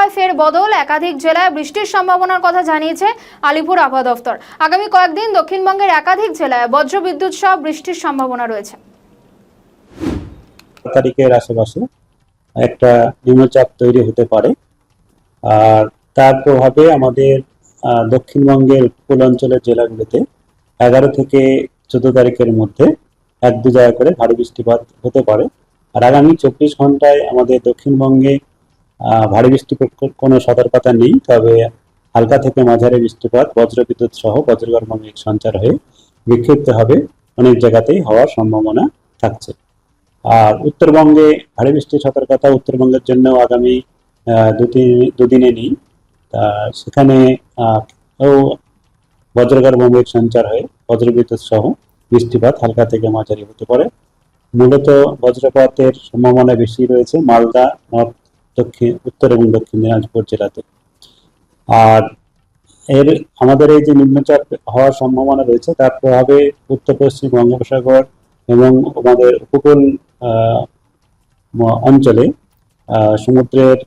আবহাওয়ায় ফের বদল, একাধিক জেলায় বৃষ্টির সম্ভাবনার কথা জানিয়েছে আলিপুর আবহাওয়া দফতর। আগামী কয়েকদিন দক্ষিণবঙ্গের একাধিক জেলায় বজ্রবিদ্যুৎ সহ বৃষ্টির সম্ভাবনা রয়েছে। তারিখের আশেপাশে একটা নিম্নচাপ তৈরি হতে পারে, আর তার প্রভাবে আমাদের দক্ষিণবঙ্গের উপকূলাঞ্চলের জেলাগুলোতে 11 থেকে 14 তারিখের মধ্যে 1-2 জায়গা করে ভারী বৃষ্টিপাত হতে পারে। আর আগামী 24 ঘন্টায় আমাদের দক্ষিণবঙ্গে ভারী বৃষ্টিপাত কোনো সতর্কতা নেই, তবে হালকা থেকে মাঝারি বৃষ্টিপাত বজ্রবিদ্যুৎ সহ বজ্রগর্ভ মেঘ সঞ্চার হয়ে বিক্ষিপ্ত হবে অনেক জায়গাতেই হওয়ার সম্ভাবনা থাকছে। আর উত্তরবঙ্গে ভারী বৃষ্টির সতর্কতা উত্তরবঙ্গের জন্য আগামী দুদিনে নেই। সেখানে বজ্রগর্ভ মেঘ সঞ্চার হয়ে বজ্রবিদ্যুৎ সহ বৃষ্টিপাত হালকা থেকে মাঝারি হতে পারে। মূলত বজ্রপাতের সম্ভাবনা বেশি রয়েছে মালদা, উত্তর এবং দক্ষিণ দিনাজপুর জেলাতে। আর আমাদের এই যে নিম্নচাপ হওয়ার সম্ভাবনা রয়েছে তার প্রভাবে উত্তর পশ্চিম বঙ্গোপসাগর এবং আমাদের উপকূল অঞ্চলে সমুদ্রের